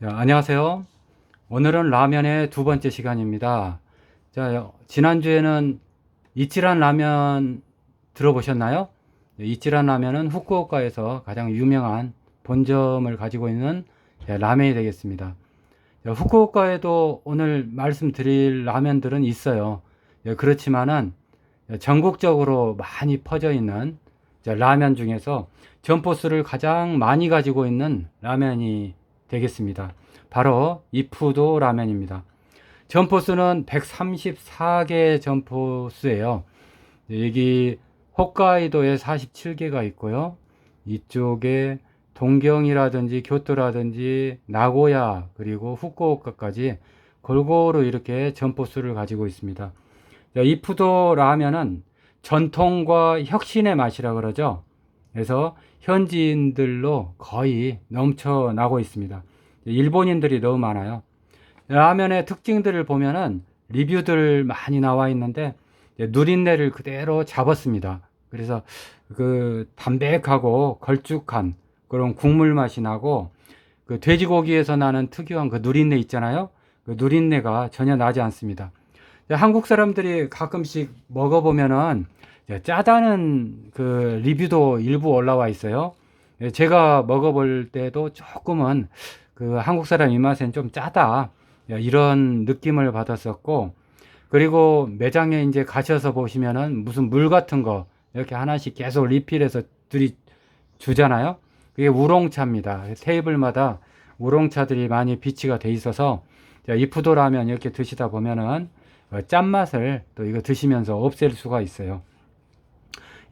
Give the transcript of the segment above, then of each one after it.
안녕하세요. 오늘은 라면의 두 번째 시간입니다. 지난주에는 이치란 라면 들어보셨나요? 이치란 라면은 후쿠오카에서 가장 유명한 본점을 가지고 있는 라면이 되겠습니다. 후쿠오카에도 오늘 말씀드릴 라면들은 있어요. 그렇지만은 전국적으로 많이 퍼져 있는 라면 중에서 점포수를 가장 많이 가지고 있는 라면이 되겠습니다. 바로 이푸도 라면입니다. 점포수는 134개 점포수예요. 여기 홋카이도에 47개가 있고요. 이쪽에 동경이라든지 교토라든지 나고야 그리고 후쿠오카까지 골고루 이렇게 점포수를 가지고 있습니다. 이푸도 라면은 전통과 혁신의 맛이라 그러죠. 그래서 현지인들로 거의 넘쳐나고 있습니다. 일본인들이 너무 많아요. 라면의 특징들을 보면은 리뷰들 많이 나와 있는데 누린내를 그대로 잡았습니다. 그래서 그 담백하고 걸쭉한 그런 국물 맛이 나고 그 돼지고기에서 나는 특유한 그 누린내 있잖아요. 그 누린내가 전혀 나지 않습니다. 한국 사람들이 가끔씩 먹어보면은 짜다는 그 리뷰도 일부 올라와 있어요. 제가 먹어볼 때도 조금은 그 한국 사람 입맛엔 좀 짜다 이런 느낌을 받았었고, 그리고 매장에 이제 가셔서 보시면은 무슨 물 같은 거 이렇게 하나씩 계속 리필해서 들이 주잖아요. 그게 우롱차입니다. 테이블마다 우롱차들이 많이 비치가 돼 있어서 이푸도 라면 이렇게 드시다 보면은 짠맛을 또 이거 드시면서 없앨 수가 있어요.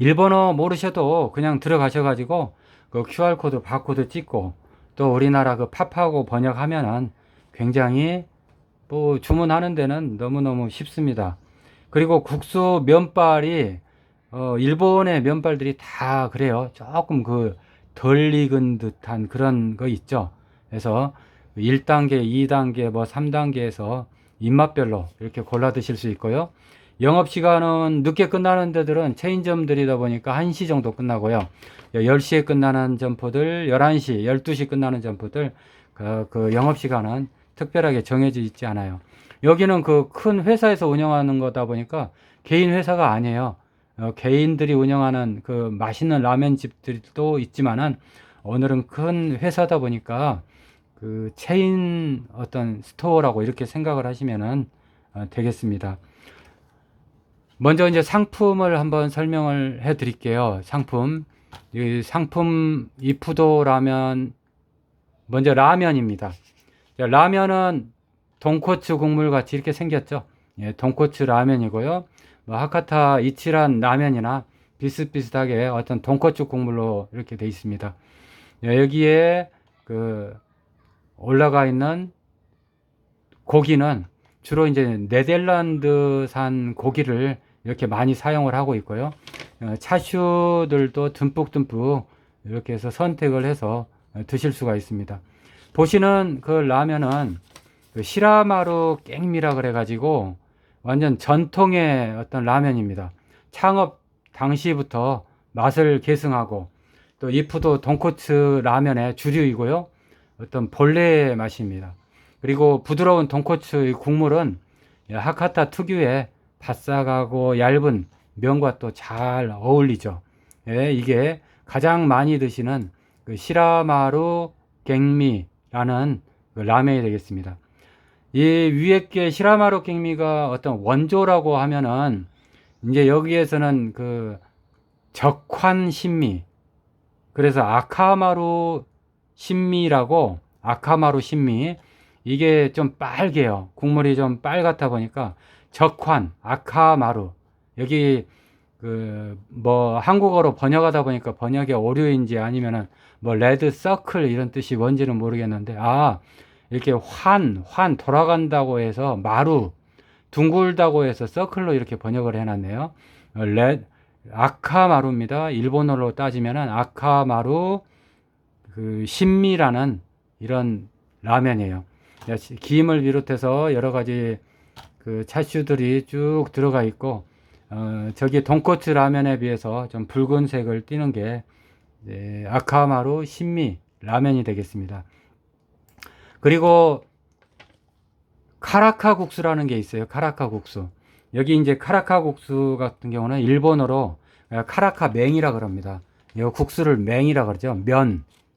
일본어 모르셔도 그냥 들어가셔가지고 그 QR코드 바코드 찍고 또 우리나라 그 팝하고 번역하면은 굉장히 뭐 주문하는 데는 너무너무 쉽습니다. 그리고 국수 면발이 일본의 면발들이 다 그래요. 조금 그 덜 익은 듯한 그런 거 있죠. 그래서 1단계, 2단계, 뭐 3단계에서 입맛별로 이렇게 골라 드실 수 있고요. 영업시간은 늦게 끝나는 데들은 체인점들이다 보니까 1시 정도 끝나고요. 10시에 끝나는 점포들, 11시, 12시 끝나는 점포들, 그 영업시간은 특별하게 정해져 있지 않아요. 여기는 그 큰 회사에서 운영하는 거다 보니까 개인 회사가 아니에요. 개인들이 운영하는 그 맛있는 라면 집들도 있지만은 오늘은 큰 회사다 보니까 그 체인 어떤 스토어라고 이렇게 생각을 하시면은 되겠습니다. 먼저 이제 상품을 한번 설명을 해 드릴게요. 이 상품 이푸도 라면, 먼저 라면입니다. 라면은 돈코츠 국물 같이 이렇게 생겼죠. 돈코츠 라면이고요. 뭐 하카타 이치란 라면이나 비슷비슷하게 어떤 돈코츠 국물로 이렇게 돼 있습니다. 여기에 그 올라가 있는 고기는 주로 이제 네덜란드산 고기를 이렇게 많이 사용을 하고 있고요. 차슈들도 듬뿍듬뿍 이렇게 해서 선택을 해서 드실 수가 있습니다. 보시는 그 라면은 그 시라마루 깽미라 그래가지고 완전 전통의 어떤 라면입니다. 창업 당시부터 맛을 계승하고 또 이푸도 돈코츠 라면의 주류이고요. 어떤 본래의 맛입니다. 그리고 부드러운 돈코츠 국물은 하카타 특유의 바싹하고 얇은 면과 또 잘 어울리죠. 이게 가장 많이 드시는 그 시라마루 갱미라는 그 라면이 되겠습니다. 이 위에 게 시라마루 갱미가 어떤 원조라고 하면은 이제 여기에서는 그 적환 신미, 그래서 아카마루 신미라고, 아카마루 신미, 이게 좀 빨개요. 국물이 좀 빨갛다 보니까 적환, 아카마루, 여기 그 뭐 한국어로 번역하다 보니까 번역의 오류인지 아니면은 뭐 레드 서클 이런 뜻이 뭔지는 모르겠는데, 이렇게 환 돌아간다고 해서 마루, 둥글다고 해서 서클로 이렇게 번역을 해놨네요. 레 아카마루입니다. 일본어로 따지면은 아카마루 그 신미라는 이런 라면이에요. 김을 비롯해서 여러 가지 그 차슈들이 쭉 들어가 있고, 저기 돈코츠 라면에 비해서 좀 붉은색을 띠는 게 아카마루 신미 라면이 되겠습니다. 그리고 카라카 국수라는 게 있어요. 카라카 국수. 여기 이제 카라카 국수 같은 경우는 일본어로 카라카 맹이라 그럽니다. 이 국수를 맹이라 그러죠.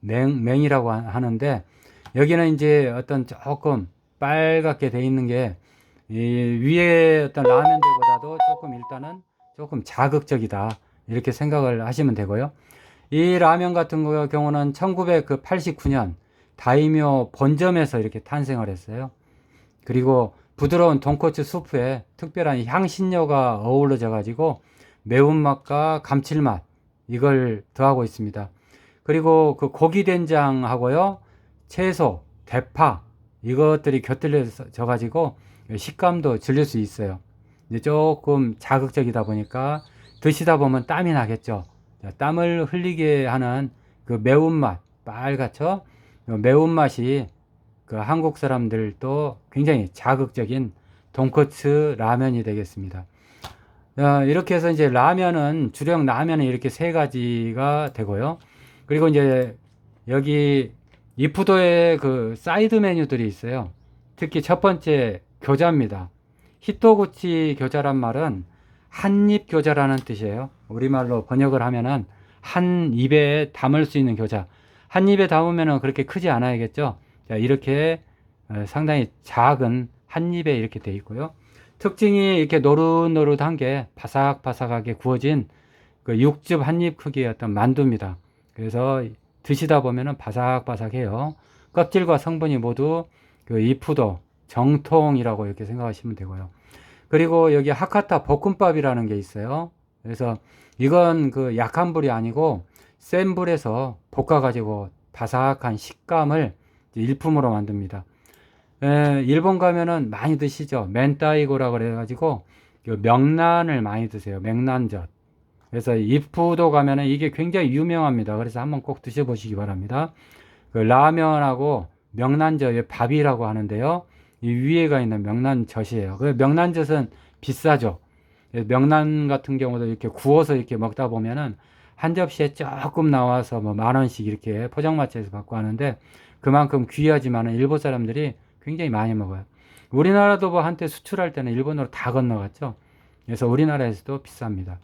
맹이라고 하는데, 여기는 이제 어떤 조금 빨갛게 돼 있는 게 이 위에 어떤 라면들보다도 조금 일단은 조금 자극적이다, 이렇게 생각을 하시면 되고요. 이 라면 같은 경우는 1989년 다이묘 본점에서 이렇게 탄생을 했어요. 그리고 부드러운 돈코츠 수프에 특별한 향신료가 어우러져 가지고 매운맛과 감칠맛, 이걸 더하고 있습니다. 그리고 그 고기 된장하고요, 채소, 대파, 이것들이 곁들여져 가지고 식감도 즐길 수 있어요. 이제 조금 자극적이다 보니까 드시다 보면 땀이 나겠죠. 땀을 흘리게 하는 그 매운맛, 빨갛죠? 매운맛이 그 한국 사람들도 굉장히 자극적인 돈코츠 라면이 되겠습니다. 이렇게 해서 이제 라면은, 주력 라면은 이렇게 세 가지가 되고요. 그리고 이제 여기 이푸도에 그 사이드 메뉴들이 있어요. 특히 첫 번째 교자입니다. 히토구치 교자란 말은 한입 교자라는 뜻이에요. 우리말로 번역을 하면은 한 입에 담을 수 있는 교자. 한 입에 담으면은 그렇게 크지 않아야겠죠. 자, 이렇게 상당히 작은 한 입에 이렇게 돼 있고요. 특징이 이렇게 노릇노릇한 게 바삭바삭하게 구워진 그 육즙 한 입 크기의 어떤 만두입니다. 그래서 드시다 보면은 바삭바삭해요. 껍질과 성분이 모두 그 이푸도 정통이라고 이렇게 생각하시면 되고요. 그리고 여기 하카타 볶음밥이라는 게 있어요. 그래서 이건 그 약한 불이 아니고 센 불에서 볶아가지고 바삭한 식감을 일품으로 만듭니다. 일본 가면은 많이 드시죠. 멘따이고라 그래가지고 그 명란을 많이 드세요. 명란젓. 그래서 이푸도 가면은 이게 굉장히 유명합니다. 그래서 한번 꼭 드셔보시기 바랍니다. 그 라면하고 명란젓의 밥이라고 하는데요. 이 위에가 있는 명란젓이에요. 그 명란젓은 비싸죠. 명란 같은 경우도 이렇게 구워서 이렇게 먹다 보면은 한 접시에 조금 나와서 뭐 10,000원씩 이렇게 포장마차에서 받고 하는데, 그만큼 귀하지만은 일본 사람들이 굉장히 많이 먹어요. 우리나라도 뭐 한때 수출할 때는 일본으로 다 건너갔죠. 그래서 우리나라에서도 비쌉니다.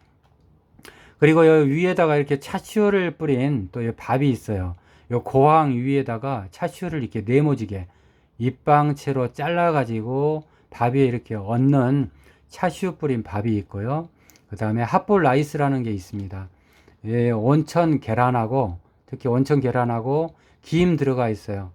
그리고 여기 위에다가 이렇게 차슈를 뿌린 또 밥이 있어요. 요 고항 위에다가 차슈를 이렇게 네모지게 입방채로 잘라가지고 밥 위에 이렇게 얹는 차슈 뿌린 밥이 있고요. 그 다음에 핫볼 라이스라는 게 있습니다. 예, 온천 계란하고, 특히 온천 계란하고 김 들어가 있어요.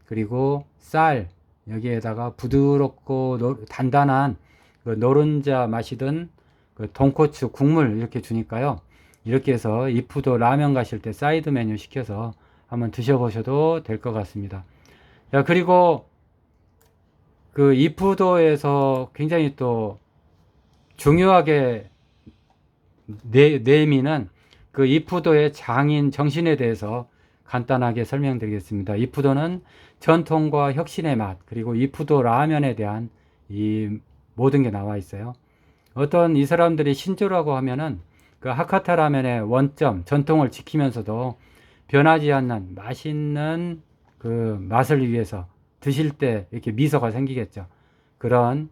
그리고 쌀, 여기에다가 부드럽고 단단한 그 노른자 마시던 그 돈코츠 국물 이렇게 주니까요. 이렇게 해서 이푸도 라면 가실 때 사이드 메뉴 시켜서 한번 드셔보셔도 될 것 같습니다. 자, 그리고 그 이푸도에서 굉장히 또 중요하게 내미는 그 이푸도의 장인 정신에 대해서 간단하게 설명드리겠습니다. 이푸도는 전통과 혁신의 맛, 그리고 이푸도 라면에 대한 이 모든 게 나와 있어요. 어떤 이 사람들이 신조라고 하면은 그 하카타 라면의 원점, 전통을 지키면서도 변하지 않는 맛있는 그 맛을 위해서 드실 때 이렇게 미소가 생기겠죠. 그런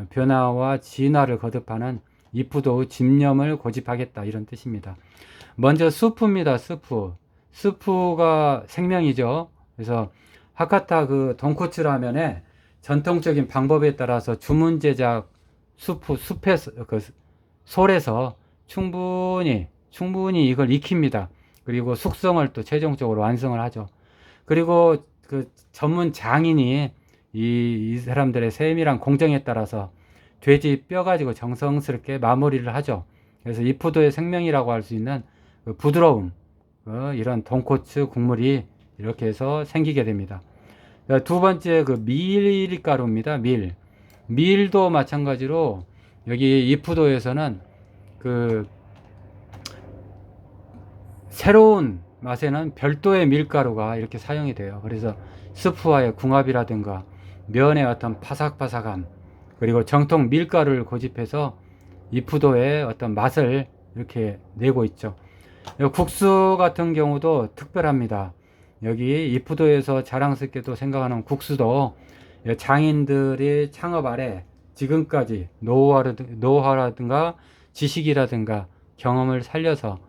변화와 진화를 거듭하는 이푸도의 집념을 고집하겠다, 이런 뜻입니다. 먼저 스프입니다. 스프가 생명이죠. 그래서 하카타 그 돈코츠 라면의 전통적인 방법에 따라서 주문 제작 숲에서 그 솔에서 충분히 이걸 익힙니다. 그리고 숙성을 또 최종적으로 완성을 하죠. 그리고 그 전문 장인이 이 사람들의 세밀한 공정에 따라서 돼지 뼈 가지고 정성스럽게 마무리를 하죠. 그래서 이푸도의 생명이라고 할 수 있는 그 부드러움, 이런 돈코츠 국물이 이렇게 해서 생기게 됩니다. 두 번째 그 밀가루입니다. 밀도 마찬가지로 여기 이푸도에서는 그 새로운 맛에는 별도의 밀가루가 이렇게 사용이 돼요. 그래서 스프와의 궁합이라든가 면의 어떤 바삭바삭함, 그리고 정통 밀가루를 고집해서 이푸도의 어떤 맛을 이렇게 내고 있죠. 국수 같은 경우도 특별합니다. 여기 이푸도에서 자랑스럽게도 생각하는 국수도 장인들의 창업 아래 지금까지 노하우라든가 지식이라든가 경험을 살려서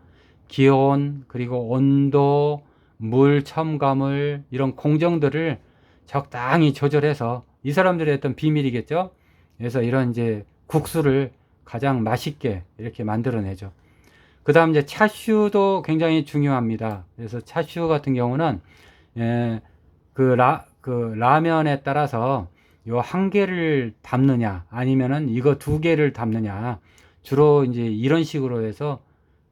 기온, 그리고 온도, 물 첨가물 이런 공정들을 적당히 조절해서, 이 사람들의 어떤 비밀이겠죠. 그래서 이런 이제 국수를 가장 맛있게 이렇게 만들어내죠. 그 다음 이제 차슈도 굉장히 중요합니다. 그래서 차슈 같은 경우는 그 라면에 따라서 요 한 개를 담느냐 아니면은 이거 두 개를 담느냐, 주로 이제 이런 식으로 해서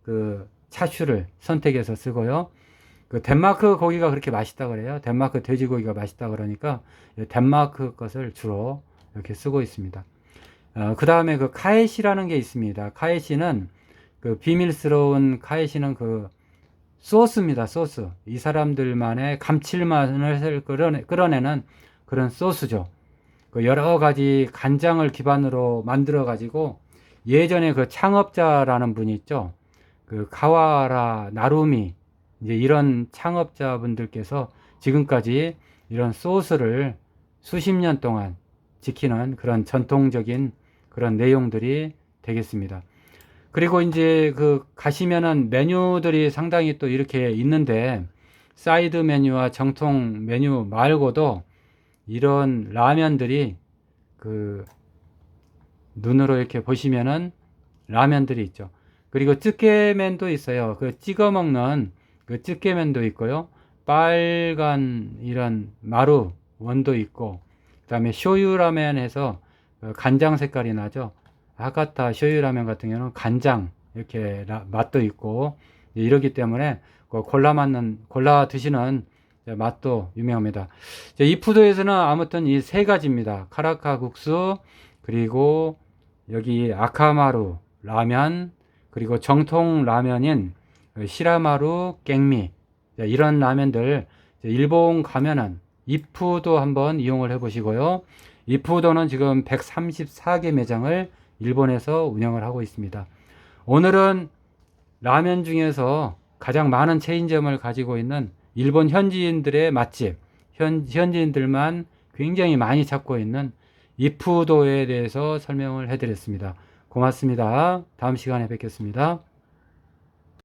그 차슈를 선택해서 쓰고요. 그 덴마크 고기가 그렇게 맛있다 그래요. 덴마크 돼지고기가 맛있다 그러니까 덴마크 것을 주로 이렇게 쓰고 있습니다. 그 다음에 그 카에시라는 게 있습니다. 카에시는 그 비밀스러운 카에시는 그 소스입니다. 소스. 이 사람들만의 감칠맛을 끌어내는 그런 소스죠. 그 여러 가지 간장을 기반으로 만들어 가지고, 예전에 그 창업자라는 분이 있죠. 그 가와라 나루미, 이제 이런 창업자분들께서 지금까지 이런 소스를 수십 년 동안 지키는 그런 전통적인 그런 내용들이 되겠습니다. 그리고 이제 그 가시면은 메뉴들이 상당히 또 이렇게 있는데, 사이드 메뉴와 정통 메뉴 말고도 이런 라면들이 그 눈으로 이렇게 보시면은 라면들이 있죠. 그리고 찌개면도 있어요. 그 찍어 먹는 그 찌개면도 있고요. 빨간 이런 마루 원도 있고, 그다음에 쇼유 라면 해서 간장 색깔이 나죠. 하카타 쇼유 라면 같은 경우는 간장 이렇게 맛도 있고, 이러기 때문에 골라 드시는 맛도 유명합니다. 이 푸드에서는 아무튼 이 세 가지입니다. 카라카 국수, 그리고 여기 아카마루 라면, 그리고 정통 라면인 시라마루 갱미, 이런 라면들 일본 가면은 이푸도 한번 이용을 해 보시고요. 이푸도는 지금 134개 매장을 일본에서 운영을 하고 있습니다. 오늘은 라면 중에서 가장 많은 체인점을 가지고 있는 일본 현지인들의 맛집, 현지인들만 굉장히 많이 찾고 있는 이푸도에 대해서 설명을 해드렸습니다. 고맙습니다. 다음 시간에 뵙겠습니다.